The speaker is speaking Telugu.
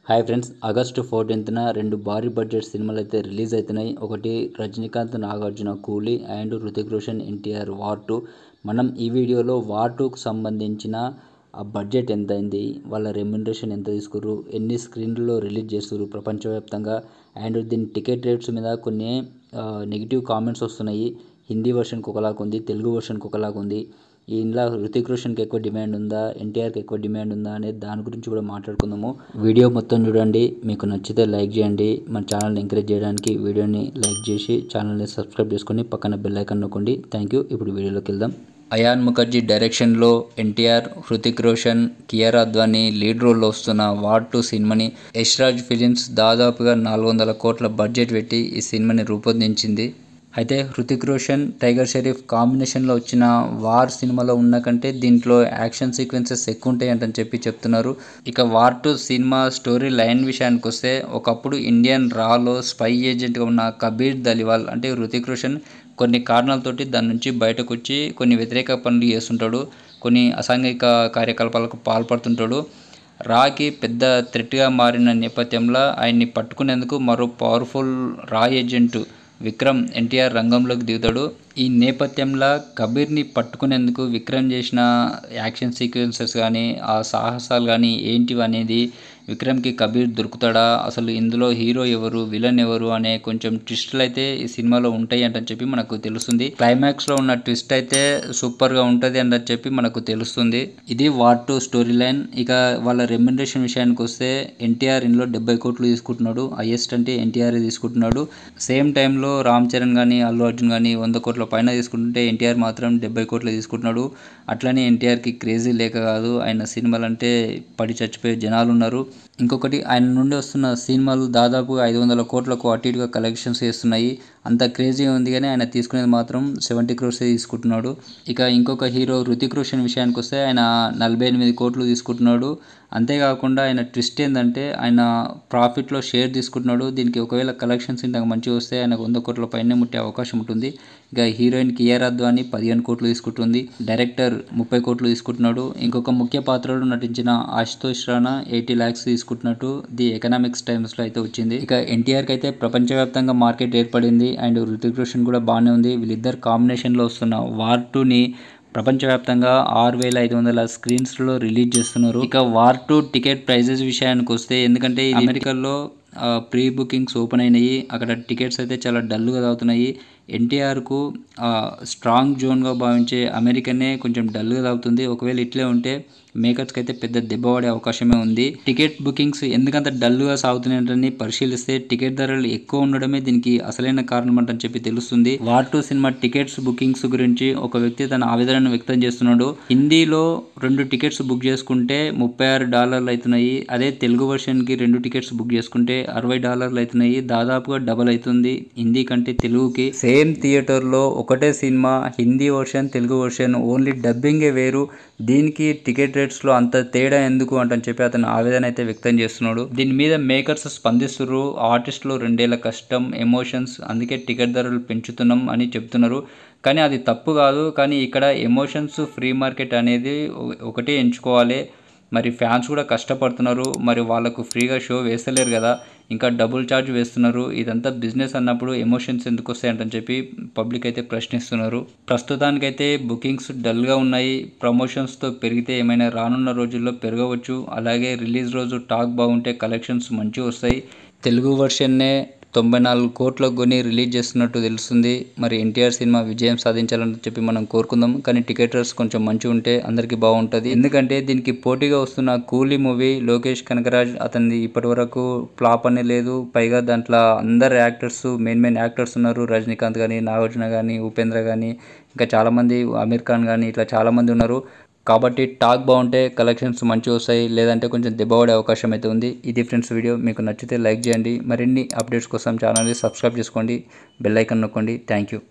హాయ్ ఫ్రెండ్స్, ఆగస్టు 14న రెండు భారీ బడ్జెట్ సినిమాలు అయితే రిలీజ్ అవుతున్నాయి. ఒకటి రజనీకాంత్, నాగార్జున కూలీ అండ్ హృతిక్ రోషన్ ఎన్టీఆర్ వార్ 2. మనం ఈ వీడియోలో వార్ 2కు సంబంధించిన ఆ బడ్జెట్ ఎంత అయింది, వాళ్ళ రెమ్యునరేషన్ ఎంత తీసుకుర్రు, ఎన్ని స్క్రీన్లలో రిలీజ్ చేస్తున్నారు ప్రపంచవ్యాప్తంగా, అండ్ దీని టికెట్ రేట్స్ మీద కొన్ని నెగిటివ్ కామెంట్స్ వస్తున్నాయి. హిందీ వర్షన్కి ఒకలాగా ఉంది, తెలుగు వర్షన్కి ఒకలాగా ఉంది. ఇందులో హృతిక్ రోషన్కి ఎక్కువ డిమాండ్ ఉందా, ఎన్టీఆర్కి ఎక్కువ డిమాండ్ ఉందా అనేది దాని గురించి కూడా మాట్లాడుకుందాము. వీడియో మొత్తం చూడండి, మీకు నచ్చితే లైక్ చేయండి. మన ఛానల్ని ఎంకరేజ్ చేయడానికి వీడియోని లైక్ చేసి ఛానల్ని సబ్స్క్రైబ్ చేసుకొని పక్కన బెల్ ఐకాన్ నొక్కండి. Thank you. ఇప్పుడు వీడియోలోకి వెళ్దాం. అయాన్ ముఖర్జీ డైరెక్షన్లో ఎన్టీఆర్, హృతిక్ రోషన్, కియారా అద్వానీ లీడ్ రోల్లో వస్తున్న వార్ 2 సినిమాని యష్రాజ్ ఫిలిమ్స్ దాదాపుగా 400 కోట్ల బడ్జెట్ పెట్టి ఈ సినిమాని రూపొందించింది. అయితే హృతిక్ రోషన్, టైగర్ షరీఫ్ కాంబినేషన్లో వచ్చిన వార్ సినిమాలో ఉన్న కంటే దీంట్లో యాక్షన్ సీక్వెన్సెస్ ఎక్కువ ఉంటాయి అంటని చెప్తున్నారు. ఇక వార్ 2 సినిమా స్టోరీ లైన్ విషయానికి వస్తే, ఒకప్పుడు ఇండియన్ రాలో స్పై ఏజెంట్గా ఉన్న కబీర్ ధలివాల్ అంటే హృతిక్ రోషన్ కొన్ని కారణాలతోటి దాని నుంచి బయటకు వచ్చి కొన్ని వ్యతిరేక పనులు చేస్తుంటాడు, కొన్ని అసాంఘిక కార్యకలాపాలకు పాల్పడుతుంటాడు. రాకి పెద్ద థ్రెట్గా మారిన నేపథ్యంలో ఆయన్ని పట్టుకునేందుకు మరో పవర్ఫుల్ రా ఏజెంట్ విక్రమ్ ఎన్టీఆర్ రంగంలోకి దిగుతాడు. ఈ నేపథ్యంలో కబీర్ని పట్టుకునేందుకు విక్రమ్ చేసిన యాక్షన్ సీక్వెన్సెస్ కానీ, ఆ సాహసాలు కానీ ఏంటివి అనేది, విక్రమ్కి కబీర్ దొరుకుతాడా, అసలు ఇందులో హీరో ఎవరు, విలన్ ఎవరు అనే కొంచెం ట్విస్టులు అయితే ఈ సినిమాలో ఉంటాయి అంటని చెప్పి మనకు తెలుస్తుంది. క్లైమాక్స్లో ఉన్న ట్విస్ట్ అయితే సూపర్గా ఉంటుంది అంటని చెప్పి మనకు తెలుస్తుంది. ఇది వార్ 2 స్టోరీ లైన్. ఇక వాళ్ళ రెమ్యునరేషన్ విషయానికి వస్తే, ఎన్టీఆర్ ఇందులో 70 కోట్లు తీసుకుంటున్నాడు, హైయెస్ట్ అంటే ఎన్టీఆర్ తీసుకుంటున్నాడు. సేమ్ టైంలో రామ్ చరణ్ కానీ, అల్లు అర్జున్ కానీ 100 కోట్ల పైన తీసుకుంటుంటే ఎన్టీఆర్ మాత్రం 70 కోట్లు తీసుకుంటున్నాడు. అట్లనే ఎన్టీఆర్కి క్రేజీ లేక కాదు, ఆయన సినిమాలు అంటే పడి చచ్చిపోయే జనాలు ఉన్నారు. ఇంకొకటి, ఆయన నుండి వస్తున్న సినిమాలు దాదాపు 500 కోట్లకు అటు ఇటుగా కలెక్షన్స్ చేస్తున్నాయి. అంత క్రేజీ ఉంది, కానీ ఆయన తీసుకునేది మాత్రం 70 crores తీసుకుంటున్నాడు. ఇక ఇంకొక హీరో హృతిక్ రోషన్ విషయానికి వస్తే, ఆయన 48 కోట్లు తీసుకుంటున్నాడు. అంతేకాకుండా ఆయన ట్విస్ట్ ఏంటంటే, ఆయన ప్రాఫిట్లో షేర్ తీసుకుంటున్నాడు. దీనికి ఒకవేళ కలెక్షన్స్ ఇంతకు మంచిగా వస్తే ఆయనకు 100 కోట్ల పైనే ముట్టే అవకాశం ఉంటుంది. ఇక హీరోయిన్ కియారా అద్వానీ 15 కోట్లు తీసుకుంటుంది. డైరెక్టర్ 30 కోట్లు తీసుకుంటున్నాడు. ఇంకొక ముఖ్య పాత్రలో నటించిన ఆశుతోష్ రాణా 80 lakhs తీసుకుంటున్నట్టు ది ఎకనామిక్స్ టైమ్స్లో అయితే వచ్చింది. ఇక ఎన్టీఆర్కి అయితే ప్రపంచవ్యాప్తంగా మార్కెట్ ఏర్పడింది, అండ్ హృతిక్ రోషన్ కూడా బాగానే ఉంది. వీళ్ళిద్దరు కాంబినేషన్లో వస్తున్న వార్ 2ని ప్రపంచవ్యాప్తంగా 6500 స్క్రీన్స్లో రిలీజ్ చేస్తున్నారు. ఇక వార్ 2 టికెట్ ప్రైజెస్ విషయానికి వస్తే, ఎందుకంటే అమెరికాలో ప్రీ బుకింగ్స్ ఓపెన్ అయినాయి, అక్కడ టికెట్స్ అయితే చాలా డల్గా తాగుతున్నాయి. ఎన్టీఆర్కు స్ట్రాంగ్ జోన్గా భావించే అమెరికనే కొంచెం డల్గా తాగుతుంది. ఒకవేళ ఇట్లే ఉంటే మేకర్స్కి అయితే పెద్ద దెబ్బ పడే అవకాశమే ఉంది. టికెట్ బుకింగ్స్ ఎందుకంత డల్గా సాగుతున్నాయని పరిశీలిస్తే, టికెట్ ధరలు ఎక్కువ ఉండడమే దీనికి అసలైన కారణం అంటని చెప్పి తెలుస్తుంది. వార్ 2 సినిమా టికెట్స్ బుకింగ్స్ గురించి ఒక వ్యక్తి తన ఆవేదనను వ్యక్తం చేస్తున్నాడు. హిందీలో 2 టికెట్స్ బుక్ చేసుకుంటే $36 అవుతున్నాయి. అదే తెలుగు వర్షన్కి 2 టికెట్స్ బుక్ చేసుకుంటే $60 అవుతున్నాయి. దాదాపుగా డబల్ అవుతుంది హిందీ కంటే తెలుగుకి. సేమ్ థియేటర్లో ఒకటే సినిమా, Hindi version, Telugu version, only డబ్బింగే వేరు. దీనికి టికెట్ రేట్స్లో అంత తేడా ఎందుకు అంటని చెప్పి అతను ఆవేదన అయితే వ్యక్తం చేస్తున్నాడు. దీని మీద మేకర్స్ స్పందిస్తున్నారు. ఆర్టిస్టులు 2 ఏళ్ల కష్టం, ఎమోషన్స్, అందుకే టికెట్ ధరలు పెంచుతున్నాం అని చెప్తున్నారు. కానీ అది తప్పు కాదు. కానీ ఇక్కడ ఎమోషన్స్, ఫ్రీ మార్కెట్ అనేది ఒకటే ఎంచుకోవాలి. మరి ఫ్యాన్స్ కూడా కష్టపడుతున్నారు, మరి వాళ్ళకు ఫ్రీగా షో వేస్తలేరు కదా, ఇంకా డబుల్ ఛార్జ్ వేస్తున్నారు. ఇదంతా బిజినెస్ అన్నప్పుడు ఎమోషన్స్ ఎందుకు వస్తాయంటని చెప్పి పబ్లిక్ అయితే ప్రశ్నిస్తున్నారు. ప్రస్తుతానికైతే బుకింగ్స్ డల్గా ఉన్నాయి. ప్రమోషన్స్తో పెరిగితే ఏమైనా రానున్న రోజుల్లో పెరగవచ్చు. అలాగే రిలీజ్ రోజు టాక్ బాగుంటే కలెక్షన్స్ మంచిగా వస్తాయి. తెలుగు వర్షన్నే 94 కోట్లకు కొని రిలీజ్ చేస్తున్నట్టు తెలుస్తుంది. మరి ఎన్టీఆర్ సినిమా విజయం సాధించాలని చెప్పి మనం కోరుకుందాం. కానీ టికెటర్స్ కొంచెం మంచిగా ఉంటే అందరికీ బాగుంటుంది. ఎందుకంటే దీనికి పోటీగా వస్తున్న కూలీ మూవీ, లోకేష్ కనకరాజ్ అతనిది ఇప్పటి వరకు ఫ్లాప్ అనే లేదు. పైగా దాంట్లో అందరు యాక్టర్స్, మెయిన్ యాక్టర్స్ ఉన్నారు. రజనీకాంత్ కానీ, నాగార్జున కానీ, ఉపేంద్ర కానీ, ఇంకా చాలామంది, అమీర్ ఖాన్ కానీ, ఇట్లా చాలామంది ఉన్నారు. కాబట్టి టాక్ బాగుంటే కలెక్షన్స్ మంచిగా వస్తాయి, లేదంటే కొంచెం దెబ్బ పడే అవకాశం అయితే ఉంది. ఇది ఫ్రెండ్స్ వీడియో. మీకు నచ్చితే లైక్ చేయండి. మరిన్ని అప్డేట్స్ కోసం ఛానల్ని సబ్స్క్రైబ్ చేసుకోండి, బెల్ ఐకాన్ నొక్కండి. Thank you.